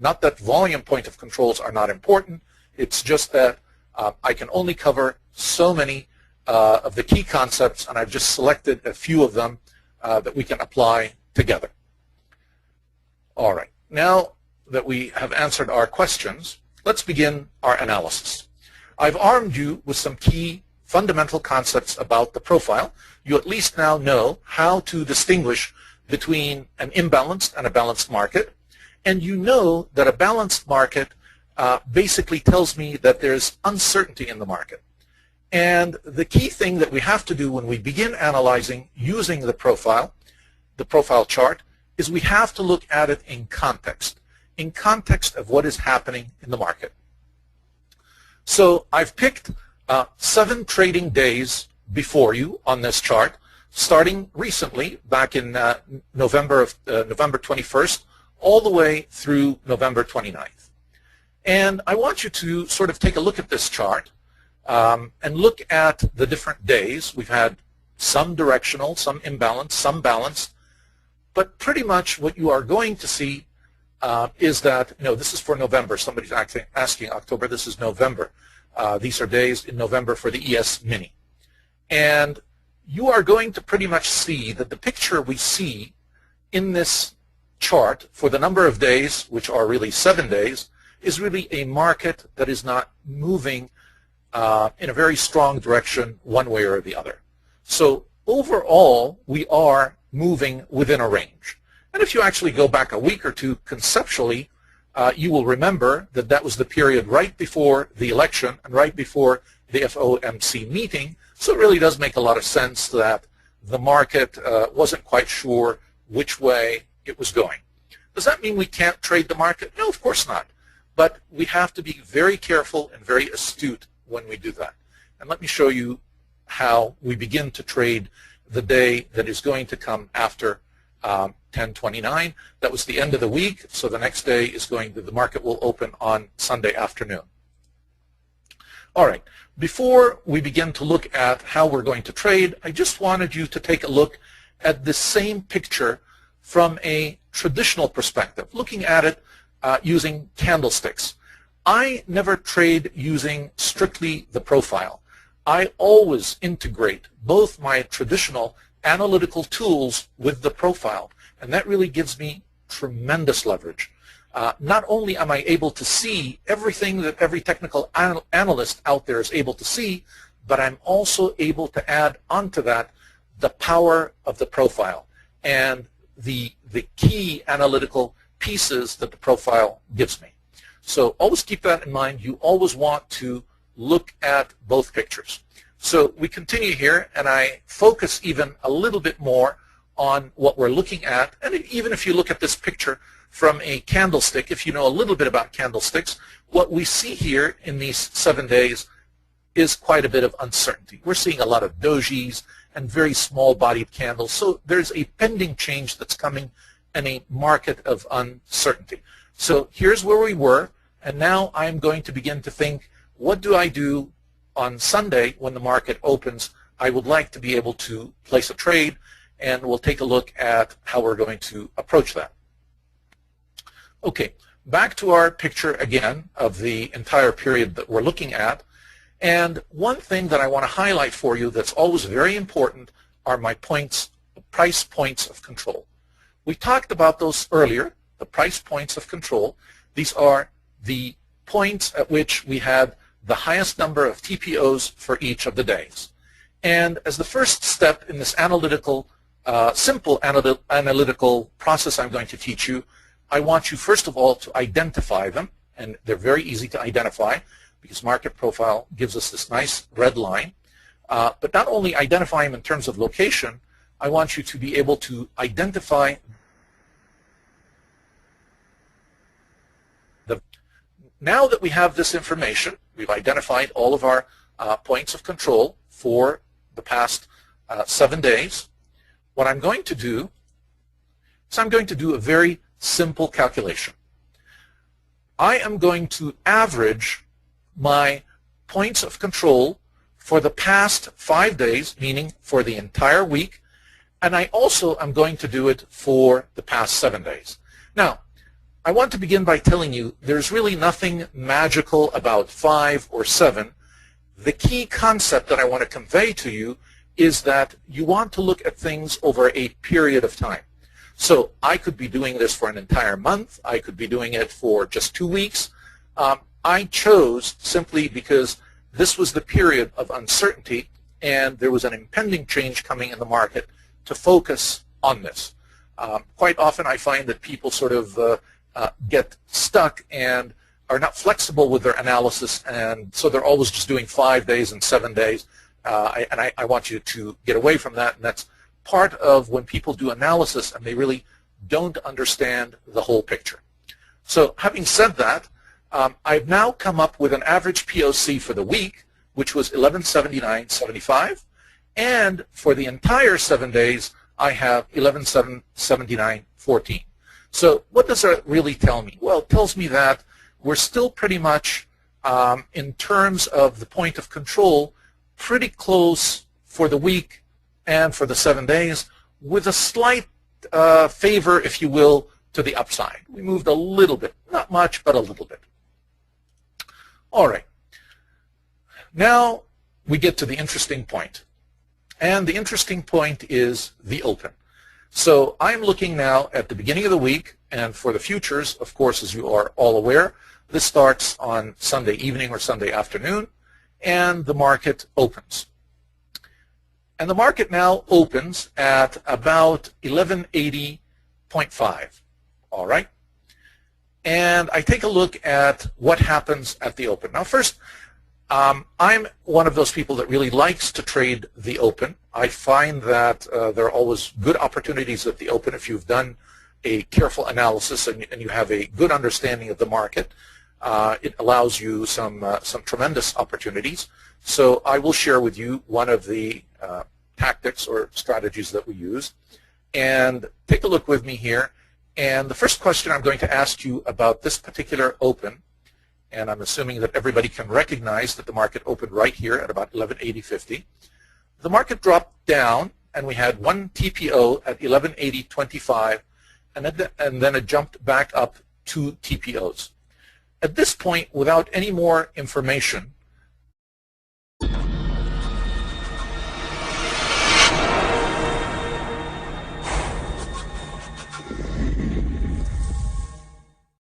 Not that volume point of controls are not important. It's just that I can only cover so many of the key concepts, and I've just selected a few of them that we can apply together. All right, now that we have answered our questions, let's begin our analysis. I've armed you with some key fundamental concepts about the profile. You at least now know how to distinguish between an imbalanced and a balanced market, and you know that a balanced market basically tells me that there's uncertainty in the market. And the key thing that we have to do when we begin analyzing using the profile chart, is we have to look at it in context of what is happening in the market. So I've picked 7 trading days before you on this chart, starting recently back in November 21st, all the way through November 29th. And I want you to sort of take a look at this chart and look at the different days. We've had some directional, some imbalanced, some balanced, but pretty much what you are going to see is that, no, this is for November. Somebody's asking October. This is November. These are days in November for the ES Mini. And you are going to pretty much see that the picture we see in this chart for the number of days, which are really 7 days, is really a market that is not moving in a very strong direction one way or the other. So overall, we are moving within a range. And if you actually go back a week or two conceptually, you will remember that that was the period right before the election and right before the FOMC meeting. So it really does make a lot of sense that the market wasn't quite sure which way it was going. Does that mean we can't trade the market? No, of course not. But we have to be very careful and very astute when we do that. And let me show you how we begin to trade the day that is going to come after 10/29. That was the end of the week, so the next day is the market will open on Sunday afternoon. All right, before we begin to look at how we're going to trade, I just wanted you to take a look at the same picture from a traditional perspective, looking at it using candlesticks. I never trade using strictly the profile. I always integrate both my traditional analytical tools with the profile, and that really gives me tremendous leverage. Not only am I able to see everything that every technical analyst out there is able to see, but I'm also able to add onto that the power of the profile and the key analytical pieces that the profile gives me. So always keep that in mind. You always want to look at both pictures. So we continue here, and I focus even a little bit more on what we're looking at. And even if you look at this picture from a candlestick, if you know a little bit about candlesticks, what we see here in these 7 days is quite a bit of uncertainty. We're seeing a lot of dojis and very small-bodied candles. So there's a pending change that's coming in a market of uncertainty. So here's where we were, and now I'm going to begin to think, what do I do on Sunday when the market opens? I would like to be able to place a trade, and we'll take a look at how we're going to approach that. Okay, back to our picture again of the entire period that we're looking at. And one thing that I want to highlight for you that's always very important are my points, price points of control. We talked about those earlier, the price points of control. These are the points at which we had the highest number of TPOs for each of the days. And as the first step in this analytical, simple analytical process I'm going to teach you, I want you first of all to identify them, and they're very easy to identify because market profile gives us this nice red line. But not only identify them in terms of location, I want you to be able to identify now that we have this information, we've identified all of our points of control for the past 7 days. What I'm going to do is I'm going to do a very simple calculation. I am going to average my points of control for the past 5 days, meaning for the entire week, and I also am going to do it for the past 7 days. Now, I want to begin by telling you there's really nothing magical about 5 or 7. The key concept that I want to convey to you is that you want to look at things over a period of time. So I could be doing this for an entire month. I could be doing it for just 2 weeks. I chose simply because this was the period of uncertainty and there was an impending change coming in the market to focus on this. Quite often I find that people sort of get stuck and are not flexible with their analysis, and so they're always just doing 5 days and 7 days. I want you to get away from that, and that's part of when people do analysis and they really don't understand the whole picture. So having said that, I've now come up with an average POC for the week, which was 1179.75, and for the entire 7 days, I have 1179.14. So what does that really tell me? Well, it tells me that we're still pretty much, in terms of the point of control, pretty close for the week and for the 7 days, with a slight favor, if you will, to the upside. We moved a little bit, not much, but a little bit. All right. Now we get to the interesting point. And the interesting point is the open. So I'm looking now at the beginning of the week, and for the futures, of course, as you are all aware, this starts on Sunday evening or Sunday afternoon, and the market opens. And the market now opens at about 1180.5, all right? And I take a look at what happens at the open. Now first, I'm one of those people that really likes to trade the open. I find that there are always good opportunities at the open if you've done a careful analysis and you have a good understanding of the market. It allows you some tremendous opportunities. So I will share with you one of the tactics or strategies that we use. And take a look with me here. And the first question I'm going to ask you about this particular open, and I'm assuming that everybody can recognize that the market opened right here at about 1180.50. The market dropped down, and we had one TPO at 1180.25, and then it jumped back up 2 TPOs. At this point, without any more information,